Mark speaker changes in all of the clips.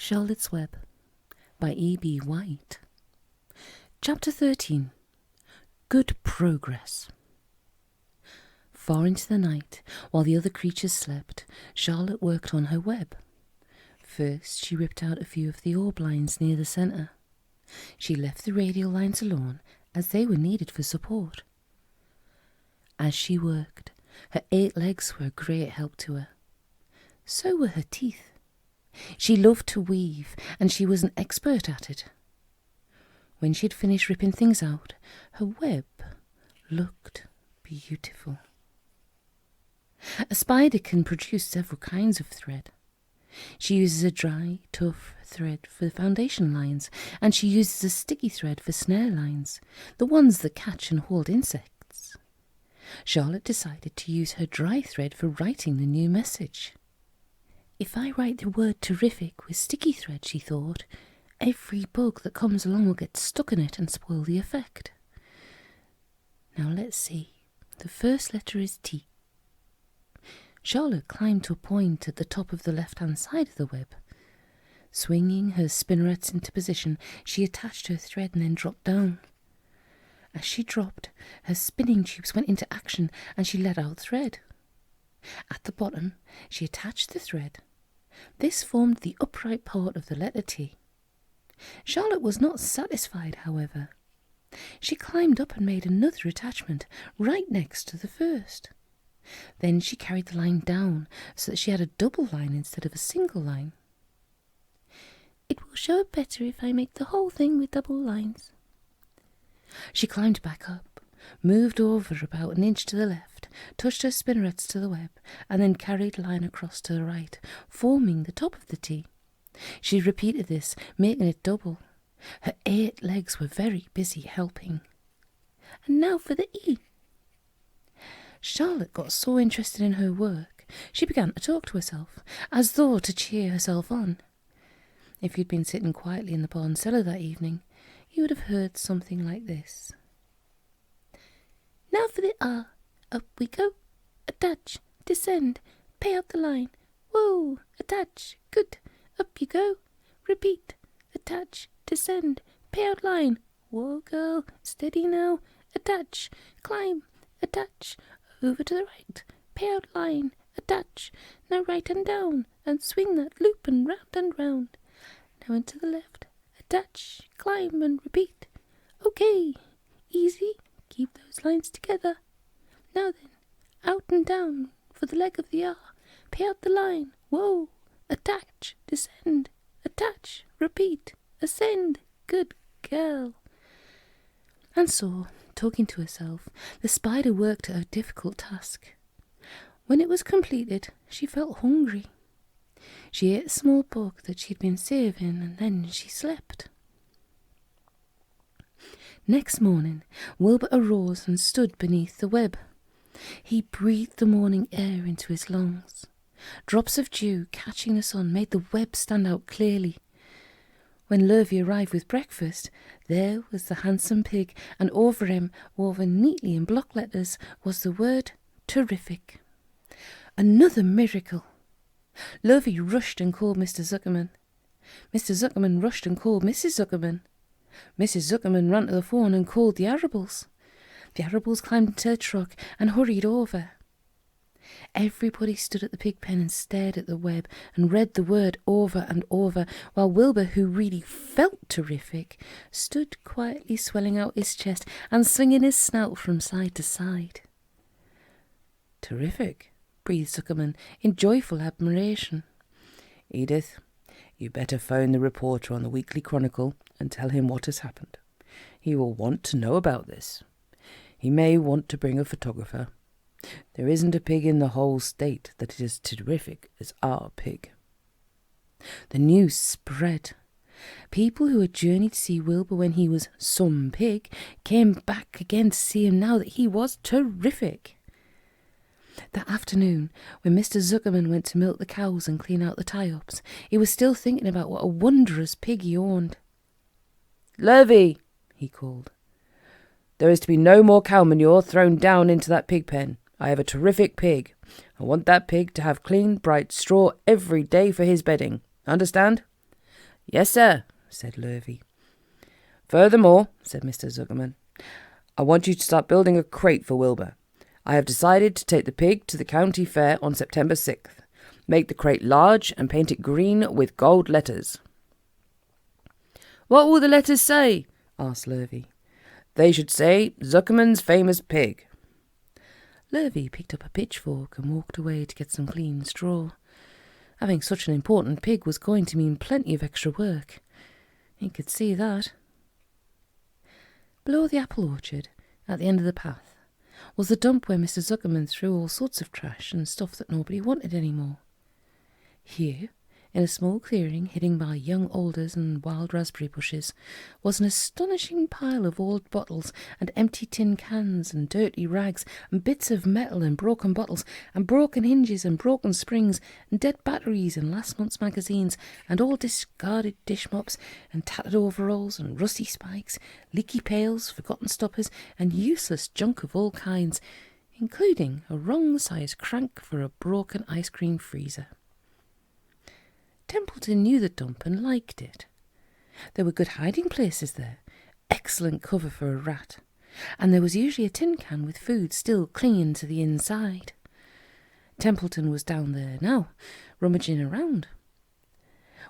Speaker 1: Charlotte's Web by E.B. White. Chapter 13. Good Progress. Far into the night, while the other creatures slept, Charlotte worked on her web. First, she ripped out a few of the orb lines near the centre. She left the radial lines alone, as they were needed for support. As she worked, her 8 legs were a great help to her. So were her teeth. She loved to weave, and she was an expert at it. When she had finished ripping things out, her web looked beautiful. A spider can produce several kinds of thread. She uses a dry, tough thread for the foundation lines, and she uses a sticky thread for snare lines, the ones that catch and hold insects. Charlotte decided to use her dry thread for writing the new message. If I write the word terrific with sticky thread, she thought, every bug that comes along will get stuck in it and spoil the effect. Now let's see. The first letter is T. Charlotte climbed to a point at the top of the left-hand side of the web. Swinging her spinnerets into position, she attached her thread and then dropped down. As she dropped, her spinning tubes went into action and she let out thread. At the bottom, she attached the thread. This formed the upright part of the letter T. Charlotte was not satisfied, however. She climbed up and made another attachment right next to the first. Then she carried the line down so that she had a double line instead of a single line. It will show better if I make the whole thing with double lines. She climbed back up, moved over about an inch to the left, touched her spinnerets to the web, and then carried the line across to the right, forming the top of the T. She repeated this, making it double. Her 8 legs were very busy helping. And now for the E. Charlotte got so interested in her work, she began to talk to herself, as though to cheer herself on. If you'd been sitting quietly in the barn cellar that evening, you would have heard something like this. Now for the R. Up we go. Attach. Descend. Pay out the line. Whoa. Attach. Good. Up you go. Repeat. Attach. Descend. Pay out line. Whoa, girl. Steady now. Attach. Climb. Attach. Over to the right. Pay out line. Attach. Now right and down. And swing that loop and round. Now into the left. Attach. Climb and repeat. Okay. Easy. Keep those lines together. Now then, out and down for the leg of the R. Pay out the line. Whoa. Attach. Descend. Attach. Repeat. Ascend. Good girl. And so, talking to herself, the spider worked at her difficult task. When it was completed, she felt hungry. She ate a small bug that she'd been saving, and then she slept. Next morning, Wilbur arose and stood beneath the web. He breathed the morning air into his lungs. Drops of dew catching the sun made the web stand out clearly. When Lurvy arrived with breakfast, there was the handsome pig, and over him, woven neatly in block letters, was the word terrific. Another miracle! Lurvy rushed and called Mr. Zuckerman. Mr. Zuckerman rushed and called Mrs. Zuckerman. Mrs. Zuckerman ran to the phone and called the Arables. The Arables climbed into their truck and hurried over. Everybody stood at the pig pen and stared at the web and read the word over and over, while Wilbur, who really felt terrific, stood quietly swelling out his chest and swinging his snout from side to side. Terrific, breathed Zuckerman in joyful admiration.
Speaker 2: Edith, you better phone the reporter on the Weekly Chronicle and tell him what has happened. He will want to know about this. He may want to bring a photographer. There isn't a pig in the whole state that is as terrific as our pig.
Speaker 1: The news spread. People who had journeyed to see Wilbur when he was some pig came back again to see him now that he was terrific. That afternoon, when Mr. Zuckerman went to milk the cows and clean out the tie-ups, he was still thinking about what a wondrous pig he owned.
Speaker 2: "Lurvy," he called, "there is to be no more cow manure thrown down into that pig pen. I have a terrific pig. I want that pig to have clean, bright straw every day for his bedding. Understand?" Yes, sir, said Lurvy. Furthermore, said Mr. Zuckerman, I want you to start building a crate for Wilbur. I have decided to take the pig to the county fair on September 6th. Make the crate large and paint it green with gold letters. What will the letters say? Asked Lurvy. They should say, Zuckerman's famous pig.
Speaker 1: Lurvy picked up a pitchfork and walked away to get some clean straw. Having such an important pig was going to mean plenty of extra work. He could see that. Below the apple orchard, at the end of the path, was the dump where Mr. Zuckerman threw all sorts of trash and stuff that nobody wanted anymore. Here, in a small clearing hidden by young alders and wild raspberry bushes, was an astonishing pile of old bottles and empty tin cans and dirty rags and bits of metal and broken bottles and broken hinges and broken springs and dead batteries and last month's magazines and all discarded dish mops and tattered overalls and rusty spikes, leaky pails, forgotten stoppers and useless junk of all kinds, including a wrong-sized crank for a broken ice cream freezer. Templeton knew the dump and liked it. There were good hiding places there, excellent cover for a rat, and there was usually a tin can with food still clinging to the inside. Templeton was down there now, rummaging around.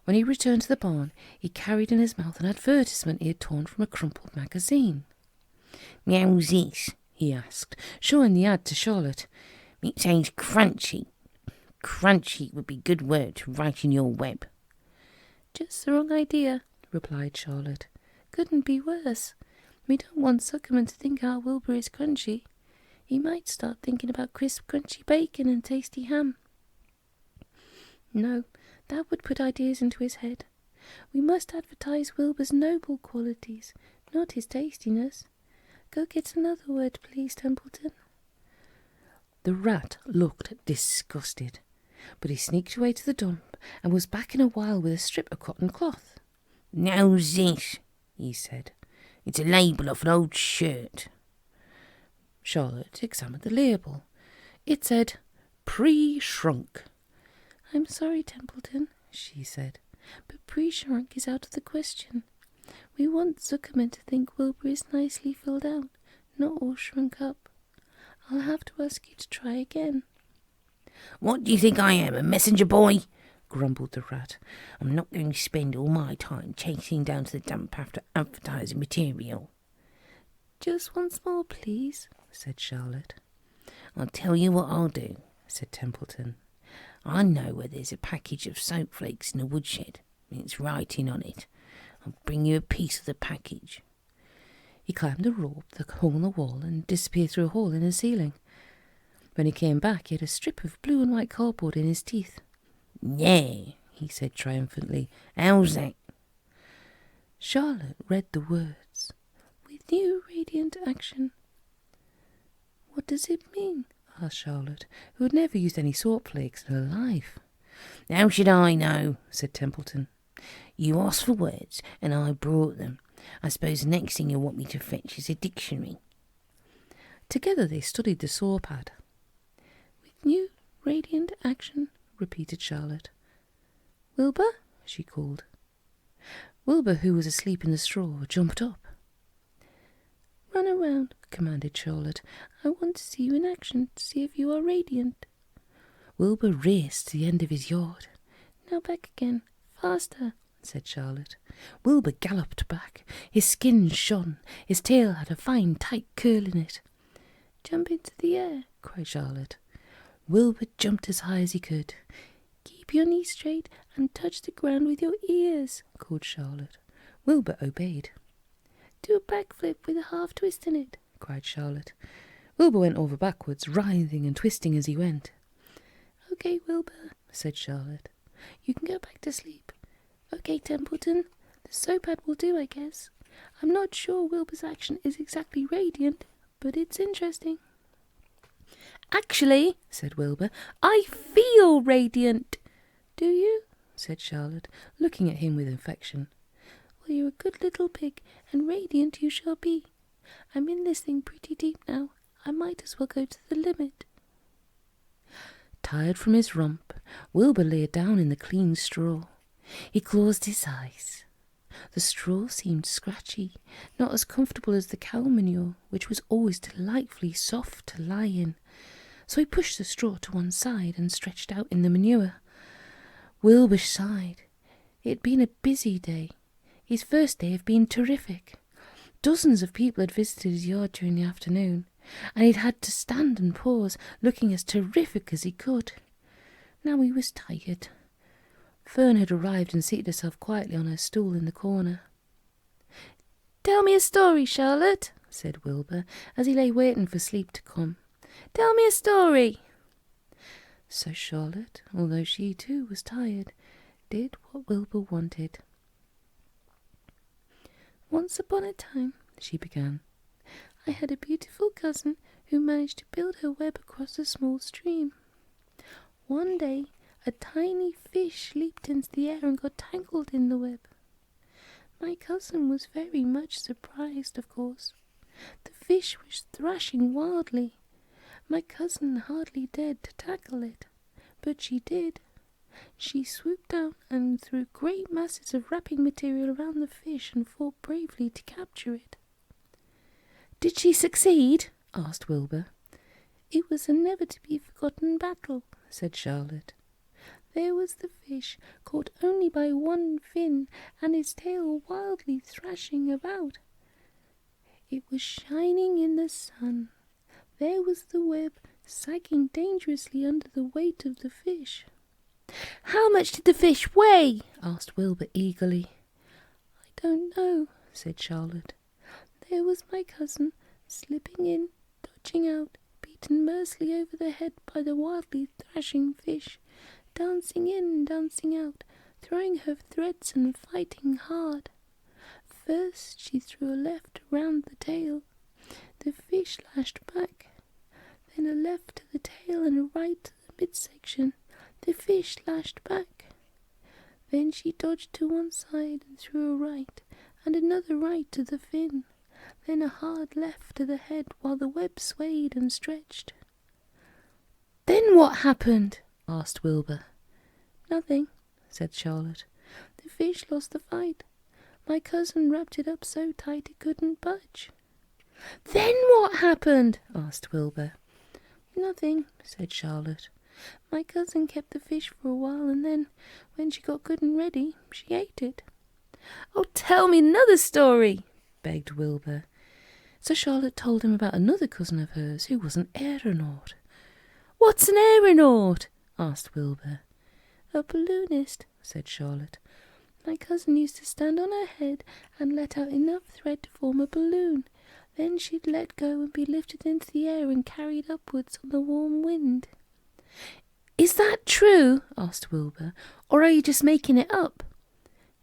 Speaker 1: When he returned to the barn, he carried in his mouth an advertisement he had torn from a crumpled magazine.
Speaker 3: "How's this?"
Speaker 1: he asked, showing the ad to Charlotte.
Speaker 3: "It says crunchy. Crunchy would be good word to write in your web."
Speaker 1: "Just the wrong idea," replied Charlotte. "Couldn't be worse. We don't want Zuckerman to think our Wilbur is crunchy. He might start thinking about crisp, crunchy bacon and tasty ham. No, that would put ideas into his head. We must advertise Wilbur's noble qualities, not his tastiness. Go get another word, please, Templeton." The rat looked disgusted, but he sneaked away to the dump and was back in a while with a strip of cotton cloth.
Speaker 3: "Now's this," he said. "It's a label off an old shirt."
Speaker 1: Charlotte examined the label. It said, "Pre-shrunk." "I'm sorry, Templeton," she said, "but pre-shrunk is out of the question. We want Zuckerman to think Wilbur is nicely filled out, not all shrunk up. I'll have to ask you to try again."
Speaker 3: "What do you think I am, a messenger boy?" grumbled the rat. "I'm not going to spend all my time chasing down to the dump after advertising material."
Speaker 1: "Just once more, please," said Charlotte.
Speaker 3: "I'll tell you what I'll do," said Templeton. "I know where there's a package of soap flakes in the woodshed, and it's writing on it. I'll bring you a piece of the package."
Speaker 1: He climbed a rope that hung on the wall and disappeared through a hole in the ceiling. When he came back, he had a strip of blue and white cardboard in his teeth.
Speaker 3: "Yeah," he said triumphantly. "How's that?"
Speaker 1: Charlotte read the words. "With new radiant action." "What does it mean?" asked Charlotte, who had never used any soap flakes in her life.
Speaker 3: "How should I know?" said Templeton. "You asked for words, and I brought them. I suppose the next thing you'll want me to fetch is a dictionary."
Speaker 1: Together they studied the soap ad. "With new radiant action," repeated Charlotte. "Wilbur?" she called. Wilbur, who was asleep in the straw, jumped up. "Run around," commanded Charlotte. "I want to see you in action, to see if you are radiant." Wilbur raced to the end of his yard. "Now back again, faster," said Charlotte. Wilbur galloped back. His skin shone. His tail had a fine, tight curl in it. "Jump into the air," cried Charlotte. Wilbur jumped as high as he could. "Keep your knees straight and touch the ground with your ears," called Charlotte. Wilbur obeyed. "Do a backflip with a half twist in it," cried Charlotte. Wilbur went over backwards, writhing and twisting as he went. "Okay, Wilbur," said Charlotte. "You can go back to sleep. Okay, Templeton, the soap ad will do, I guess. I'm not sure Wilbur's action is exactly radiant, but it's interesting." "Actually," said Wilbur, "I feel radiant." "Do you?" said Charlotte, looking at him with affection. "Well, you're a good little pig, and radiant you shall be. I'm in this thing pretty deep now. I might as well go to the limit." Tired from his romp, Wilbur lay down in the clean straw. He closed his eyes. The straw seemed scratchy, not as comfortable as the cow manure, which was always delightfully soft to lie in. So he pushed the straw to one side and stretched out in the manure. Wilbur sighed. It had been a busy day. His first day had been terrific. Dozens of people had visited his yard during the afternoon, and he'd had to stand and pause, looking as terrific as he could. Now he was tired. Fern had arrived and seated herself quietly on her stool in the corner. "Tell me a story, Charlotte," said Wilbur, as he lay waiting for sleep to come. "Tell me a story." So Charlotte, although she too was tired, did what Wilbur wanted. "Once upon a time," she began, "I had a beautiful cousin who managed to build her web across a small stream. One day, a tiny fish leaped into the air and got tangled in the web. My cousin was very much surprised, of course. The fish was thrashing wildly. My cousin hardly dared to tackle it, but she did. She swooped down and threw great masses of wrapping material around the fish and fought bravely to capture it." "Did she succeed?" asked Wilbur. "It was a never-to-be-forgotten battle," said Charlotte. "There was the fish, caught only by one fin, and his tail wildly thrashing about. It was shining in the sun. There was the web, sagging dangerously under the weight of the fish." "How much did the fish weigh?" asked Wilbur eagerly. "I don't know," said Charlotte. "There was my cousin, slipping in, dodging out, beaten mercilessly over the head by the wildly thrashing fish, dancing in and dancing out, throwing her threads and fighting hard. First she threw a left around the tail. The fish lashed back. Then a left to the tail and a right to the midsection. The fish lashed back. Then she dodged to one side and threw a right, and another right to the fin. Then a hard left to the head while the web swayed and stretched." "Then what happened?" asked Wilbur. "Nothing," said Charlotte. "The fish lost the fight. My cousin wrapped it up so tight it couldn't budge." "Then what happened?" asked Wilbur. "Nothing," said Charlotte. "My cousin kept the fish for a while, and then, when she got good and ready, she ate it." "Oh, tell me another story," begged Wilbur. So Charlotte told him about another cousin of hers who was an aeronaut. "What's an aeronaut?" asked Wilbur. "A balloonist," said Charlotte. "My cousin used to stand on her head and let out enough thread to form a balloon. Then she'd let go and be lifted into the air and carried upwards on the warm wind." "Is that true?" asked Wilbur. "Or are you just making it up?"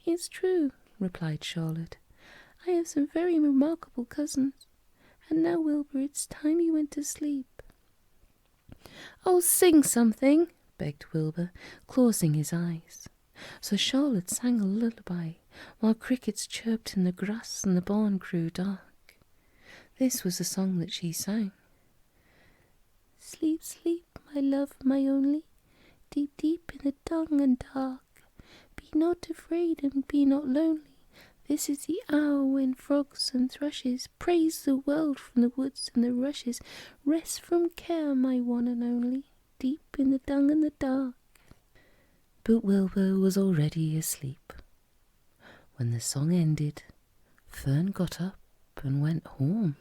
Speaker 1: "It's true," replied Charlotte. "I have some very remarkable cousins. And now, Wilbur, it's time you went to sleep." "Oh, sing something," begged Wilbur, closing his eyes. So Charlotte sang a lullaby, while crickets chirped in the grass and the barn grew dark. This was the song that she sang. "Sleep, sleep, my love, my only, deep, deep in the dung and dark. Be not afraid and be not lonely. This is the hour when frogs and thrushes praise the world from the woods and the rushes. Rest from care, my one and only, deep in the dung and the dark." But Wilbur was already asleep. When the song ended, Fern got up and went home.